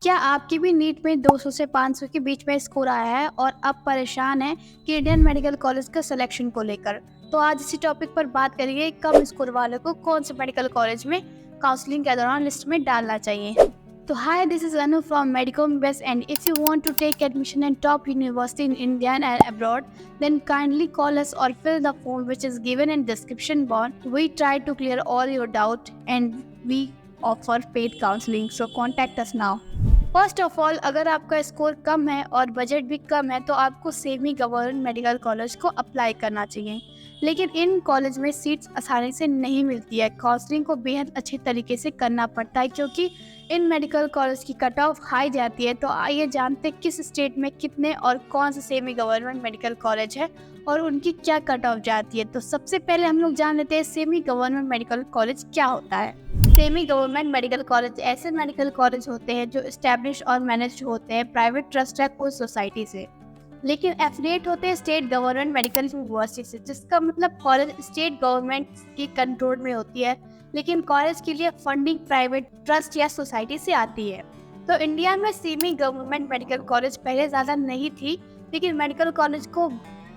क्या आपकी भी नीट में 200 से 500 के बीच में स्कोर आया है और अब परेशान है कि इंडियन मेडिकल कॉलेज का सिलेक्शन को लेकर? तो आज इसी टॉपिक पर बात करेंगे कम स्कोर वालों को कौन से मेडिकल कॉलेज में काउंसलिंग के दौरान लिस्ट में डालना चाहिए। तो hi, this is Anu from Medicom best and if you want to take admission in top university in India and abroad then kindly call us or fill the form which is given in description box. We try to clear all your doubt and we offer paid counseling, so contact us now. First of all, अगर आपका score कम है और budget भी कम है तो आपको semi government medical college को apply करना चाहिए। लेकिन इन कॉलेज में सीट्स आसानी से नहीं मिलती है। काउंसलिंग को बेहद अच्छे तरीके से करना पड़ता है क्योंकि इन मेडिकल कॉलेज की कट ऑफ हाई जाती है। तो आइए जानते हैं किस स्टेट में कितने और कौन से सेमी गवर्नमेंट मेडिकल कॉलेज है और उनकी क्या कट ऑफ जाती है। तो सबसे पहले हम लोग जान लेते हैं सेमी गवर्नमेंट मेडिकल कॉलेज क्या होता है। सेमी गवर्नमेंट मेडिकल कॉलेज ऐसे मेडिकल कॉलेज होते हैं जो एस्टैब्लिश और मैनेज होते हैं प्राइवेट ट्रस्ट या कोई सोसाइटी से, लेकिन एफिलिएट होते हैं स्टेट गवर्नमेंट मेडिकल यूनिवर्सिटी से, जिसका मतलब कॉलेज स्टेट गवर्नमेंट के कंट्रोल में होती है, लेकिन कॉलेज के लिए फंडिंग प्राइवेट ट्रस्ट या सोसाइटी से आती है। तो इंडिया में सेमी गवर्नमेंट मेडिकल कॉलेज पहले ज़्यादा नहीं थी, लेकिन मेडिकल कॉलेज को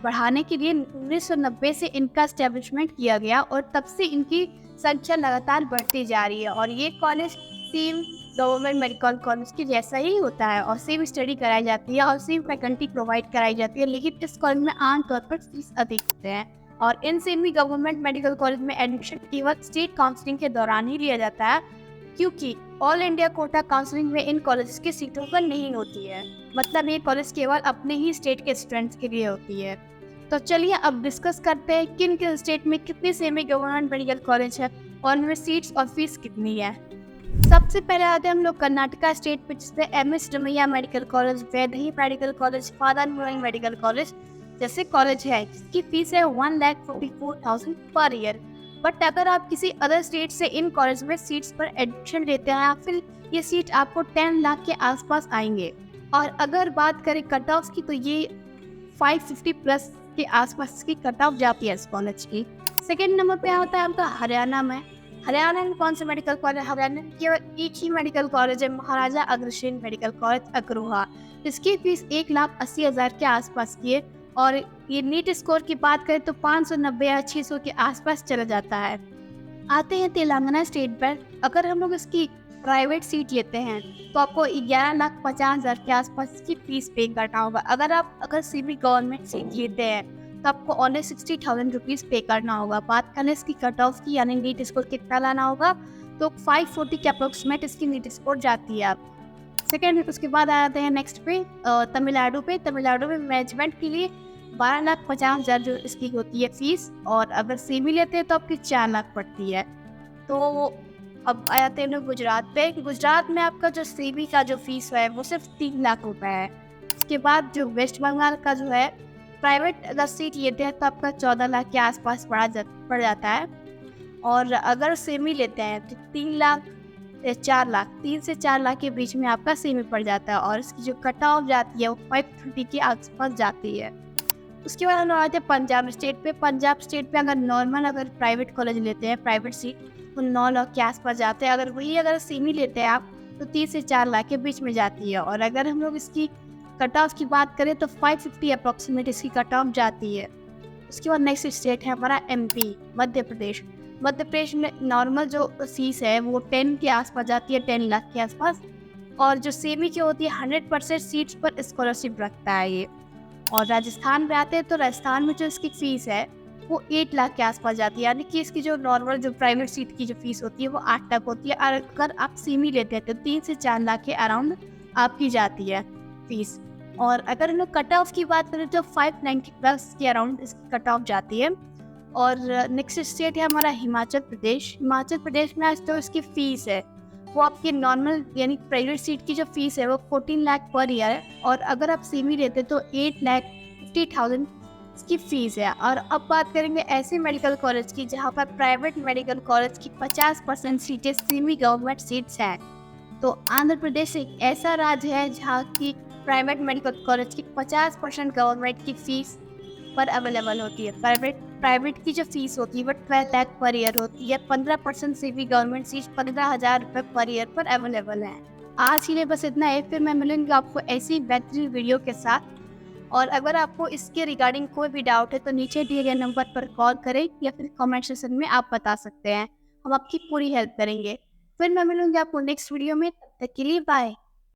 बढ़ाने के लिए 1990 से इनका एस्टेब्लिशमेंट किया गया और तब से इनकी संख्या लगातार बढ़ती जा रही है। और ये college same government medical college के जैसा ही होता है और सेम स्टडी कराई जाती है और सेम फैकल्टी प्रोवाइड कराई जाती है, लेकिन इस कॉलेज में आमतौर पर फीस अधिक होते हैं। और in semi government medical college में एडमिशन केवल स्टेट काउंसलिंग के दौरान ही लिया जाता है, क्योंकि ऑल इंडिया कोटा काउंसलिंग में इन कॉलेज की सीटों पर नहीं होती है। मतलब ये कॉलेज केवल अपने ही स्टेट के स्टूडेंट्स के लिए होती है। तो चलिए अब डिस्कस करते हैं किन किन स्टेट में कितने सेमी गवर्नमेंट मेडिकल कॉलेज है और उनमें सीट्स और फीस कितनी है। सबसे पहले आते हैं हम लोग कर्नाटका स्टेट पे, जिसमें MS Ramaiah medical college, Vaidehi medical college, father मोइंग मेडिकल कॉलेज जैसे कॉलेज है, जिसकी फीस है 1,44,000 पर ईयर। बट अगर आप किसी अदर स्टेट से इन कॉलेज में सीट्स पर एडमिशन लेते हैं या फिर ये सीट आपको 10 लाख के आसपास आएंगे। और अगर बात करें कट ऑफ की तो ये 550 प्लस के आसपास की कट ऑफ जाती है इस कॉलेज की। सेकेंड नंबर पे होता है आपका हरियाणा में। हरियाणा में कौन सा मेडिकल कॉलेज? हरियाणा में केवल एक ही मेडिकल कॉलेज है, महाराजा अग्रसेन मेडिकल कॉलेज अग्रोहा। इसकी फीस 1,80,000 के आसपास की है और ये नीट स्कोर की बात करें तो 590 या 600 के आसपास चला जाता है। आते हैं तेलंगाना स्टेट पर। अगर हम लोग इसकी प्राइवेट सीट लेते हैं तो आपको 11,50,000 के आसपास की फीस पे करना होगा। अगर सेमी गवर्नमेंट सीट लेते हैं तो आपको ओनली 60,000 रुपीज़ पे करना होगा। बात करें इसकी कट ऑफ की, यानी नीट स्कोर कितना लाना होगा, तो 540 के अप्रोक्सीमेट इसकी नीट स्कोर जाती है आप। सेकेंड, उसके बाद आ जाते हैं नेक्स्ट पे तमिलनाडु पे। तमिलनाडु में मैनेजमेंट के लिए 12,50,000 जो इसकी होती है फीस, और अगर सेमी लेते हैं तो आपकी 4 लाख पड़ती है। तो अब आ जाते हैं लोग गुजरात पे। गुजरात में आपका जो सेमी का जो फीस है वो सिर्फ 3 लाख रुपए है। उसके बाद जो वेस्ट बंगाल का जो है प्राइवेट अगर सीट लेते हैं तो आपका 14 लाख के आसपास पड़ जाता है। और अगर सेमी लेते हैं तो 3 लाख या 4 लाख, 3 से 4 लाख के बीच में आपका सेमी पड़ जाता है और इसकी जो कट ऑफ जाती है वो 530 के आसपास जाती है। उसके बाद हम लोग आते हैं पंजाब स्टेट पे। पंजाब स्टेट पे अगर प्राइवेट कॉलेज लेते हैं, प्राइवेट सीट, तो 9 लाख के आसपास जाते हैं। अगर सेमी लेते हैं आप तो 3 से 4 लाख के बीच में जाती है। और अगर हम लोग इसकी कट ऑफ की बात करें तो 550 अप्रॉक्सीमेट इसकी कट ऑफ जाती है। उसके बाद नेक्स्ट स्टेट है हमारा एमपी, मध्य प्रदेश। मध्य प्रदेश में नॉर्मल जो फीस है वो 10 के आसपास जाती है, 10 लाख के आसपास। और जो सेमी की होती है 100% सीट्स पर स्कॉलरशिप रखता है ये। और राजस्थान में आते हैं तो राजस्थान में जो इसकी फ़ीस है वो 8 लाख के आसपास जाती है, यानी कि इसकी जो नॉर्मल जो प्राइवेट सीट की जो फीस होती है वो 8 लाख होती है। और अगर आप सेमी लेते हैं तो 3 से 4 लाख के अराउंड आपकी जाती है फीस। और अगर हम लोग कट ऑफ की बात करें तो 590 प्लस के अराउंड इसकी कट ऑफ जाती है। और नेक्स्ट स्टेट है हमारा हिमाचल प्रदेश। हिमाचल प्रदेश में आज तो इसकी फ़ीस है वो आपकी नॉर्मल यानी प्राइवेट सीट की जो फीस है वो 14 लाख पर ईयर है। और अगर आप सेमी लेते तो 8,50,000 इसकी फ़ीस है। और अब बात करेंगे ऐसे मेडिकल कॉलेज की जहाँ पर प्राइवेट मेडिकल कॉलेज की 50% सीटें सेमी गवर्नमेंट सीट्स हैं। तो आंध्र प्रदेश एक ऐसा राज्य है जहाँ की प्राइवेट मेडिकल कॉलेज की 50% गवर्नमेंट की फ़ीस पर अवेलेबल होती है। प्राइवेट की जो फीस होती है वो 12 लाख पर ईयर होती है। 15% से भी गवर्नमेंट सीट 15,000 रुपये पर ईयर पर अवेलेबल है। आज के लिए बस इतना है, फिर मैं मिलूंगी आपको ऐसी बेहतरीन वीडियो के साथ। और अगर आपको इसके रिगार्डिंग कोई भी डाउट है तो नीचे दिए गए नंबर पर कॉल करें या फिर कमेंट सेक्शन में आप बता सकते हैं। हम आपकी पूरी हेल्प करेंगे। फिर मैं मिलूंगी आपको नेक्स्ट वीडियो में, तब तक के लिए बाय।